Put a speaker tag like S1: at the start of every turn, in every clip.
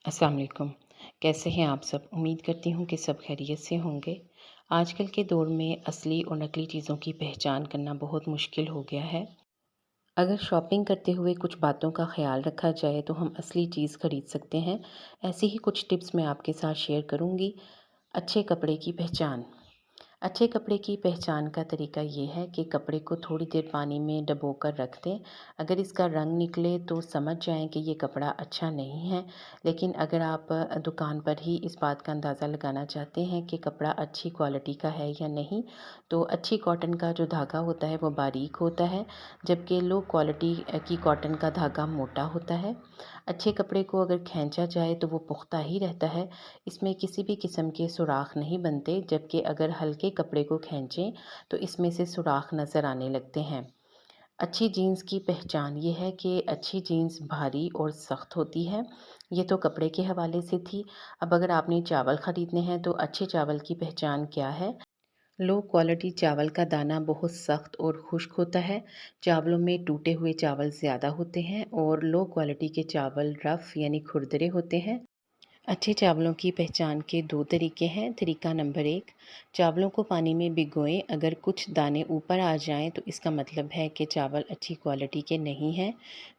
S1: अस्सलाम वालेकुम। कैसे हैं आप सब? उम्मीद करती हूँ कि सब खैरियत से होंगे। आजकल के दौर में असली और नकली चीज़ों की पहचान करना बहुत मुश्किल हो गया है। अगर शॉपिंग करते हुए कुछ बातों का ख़्याल रखा जाए तो हम असली चीज़ खरीद सकते हैं। ऐसी ही कुछ टिप्स मैं आपके साथ शेयर करूँगी। अच्छे कपड़े की पहचान। अच्छे कपड़े की पहचान का तरीका ये है कि कपड़े को थोड़ी देर पानी में डुबोकर रख दें। अगर इसका रंग निकले तो समझ जाएं कि ये कपड़ा अच्छा नहीं है। लेकिन अगर आप दुकान पर ही इस बात का अंदाज़ा लगाना चाहते हैं कि कपड़ा अच्छी क्वालिटी का है या नहीं, तो अच्छी कॉटन का जो धागा होता है वो बारीक होता है, जबकि लो क्वालिटी की कॉटन का धागा मोटा होता है। अच्छे कपड़े को अगर खींचा जाए तो वो पुख्ता ही रहता है, इसमें किसी भी किस्म के सुराख नहीं बनते, जबकि अगर हल्के कपड़े को खींचें तो इसमें से सुराख नज़र आने लगते हैं। अच्छी जीन्स की पहचान ये है कि अच्छी जीन्स भारी और सख्त होती है। ये तो कपड़े के हवाले से थी। अब अगर आपने चावल ख़रीदने हैं तो अच्छे चावल की पहचान क्या है? लो क्वालिटी चावल का दाना बहुत सख्त और खुश्क होता है। चावलों में टूटे हुए चावल ज़्यादा होते हैं और लो क्वालिटी के चावल रफ़ यानी खुरदरे होते हैं। अच्छे चावलों की पहचान के दो तरीके हैं। तरीका नंबर एक, चावलों को पानी में भिगोएं। अगर कुछ दाने ऊपर आ जाएं तो इसका मतलब है कि चावल अच्छी क्वालिटी के नहीं हैं।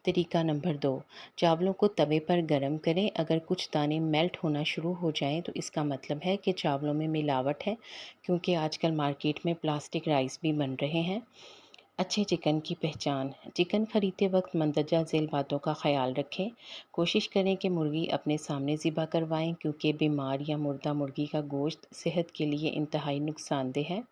S1: तरीका नंबर दो, चावलों को तवे पर गर्म करें। अगर कुछ दाने मेल्ट होना शुरू हो जाएं तो इसका मतलब है कि चावलों में मिलावट है, क्योंकि आजकल मार्केट में प्लास्टिक राइस भी बन रहे हैं। अच्छे चिकन की पहचान। चिकन खरीदते वक्त मंदरजा झेल बातों का ख्याल रखें। कोशिश करें कि मुर्गी अपने सामने ज़िबा करवाएं, क्योंकि बीमार या मुर्दा मुर्गी का गोश्त सेहत के लिए इंतहाई नुकसानदेह है।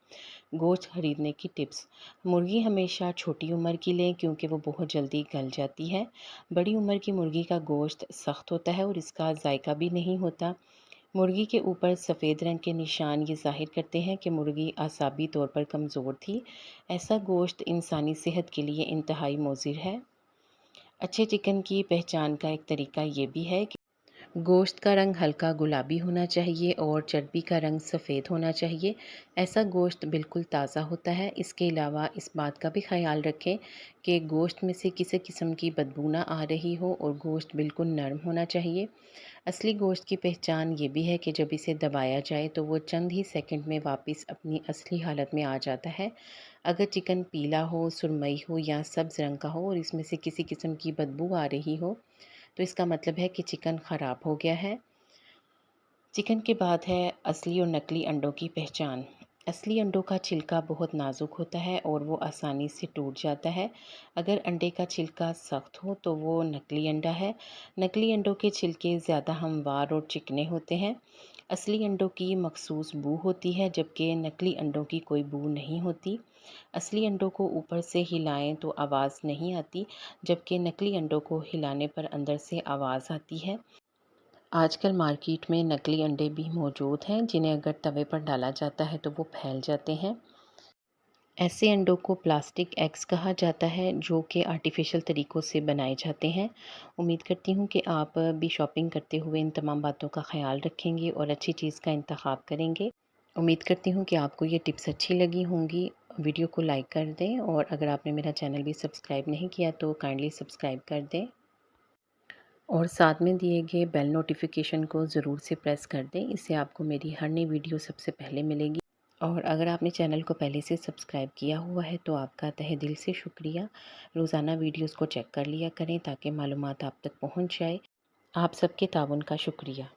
S1: गोश्त खरीदने की टिप्स। मुर्गी हमेशा छोटी उम्र की लें, क्योंकि वो बहुत जल्दी गल जाती है। बड़ी उम्र की मुर्गी का गोश्त सख्त होता है और इसका जायका भी नहीं होता। मुर्गी के ऊपर सफ़ेद रंग के निशान ये ज़ाहिर करते हैं कि मुर्गी आसाबी तौर पर कमज़ोर थी। ऐसा गोश्त इंसानी सेहत के लिए इंतहाई मुज़िर है। अच्छे चिकन की पहचान का एक तरीका ये भी है कि गोश्त का रंग हल्का गुलाबी होना चाहिए और चर्बी का रंग सफ़ेद होना चाहिए। ऐसा गोश्त बिल्कुल ताज़ा होता है। इसके अलावा इस बात का भी ख्याल रखें कि गोश्त में से किसी किस्म की बदबू ना आ रही हो और गोश्त बिल्कुल नरम होना चाहिए। असली गोश्त की पहचान ये भी है कि जब इसे दबाया जाए तो वो चंद ही सेकंड में वापस अपनी असली हालत में आ जाता है। अगर चिकन पीला हो, सुरमई हो या सब्ज़ रंग का हो और इसमें से किसी किस्म की बदबू आ रही हो, तो इसका मतलब है कि चिकन ख़राब हो गया है। चिकन के बाद है असली और नकली अंडों की पहचान। असली अंडों का छिलका बहुत नाजुक होता है और वो आसानी से टूट जाता है। अगर अंडे का छिलका सख्त हो तो वो नकली अंडा है। नकली अंडों के छिलके ज़्यादा हमवार और चिकने होते हैं। असली अंडों की मखसूस बू होती है, जबकि नकली अंडों की कोई बू नहीं होती। असली अंडों को ऊपर से हिलाएं तो आवाज़ नहीं आती, जबकि नकली अंडों को हिलाने पर अंदर से आवाज़ आती है। आजकल मार्केट में नकली अंडे भी मौजूद हैं, जिन्हें अगर तवे पर डाला जाता है तो वो फैल जाते हैं। ऐसे अंडों को प्लास्टिक एग्स कहा जाता है, जो कि आर्टिफिशियल तरीक़ों से बनाए जाते हैं। उम्मीद करती हूँ कि आप भी शॉपिंग करते हुए इन तमाम बातों का ख़्याल रखेंगे और अच्छी चीज़ का इंतख़ाब करेंगे। उम्मीद करती हूँ कि आपको ये टिप्स अच्छी लगी होंगी। वीडियो को लाइक कर दें और अगर आपने मेरा चैनल भी सब्सक्राइब नहीं किया तो काइंडली सब्सक्राइब कर दें और साथ में दिए गए बेल नोटिफिकेशन को ज़रूर से प्रेस कर दें। इससे आपको मेरी हर नई वीडियो सबसे पहले मिलेगी। और अगर आपने चैनल को पहले से सब्सक्राइब किया हुआ है तो आपका तहे दिल से शुक्रिया। रोज़ाना वीडियोस को चेक कर लिया करें ताकि मालूमात आप तक पहुंच जाए। आप सबके ताउन का शुक्रिया।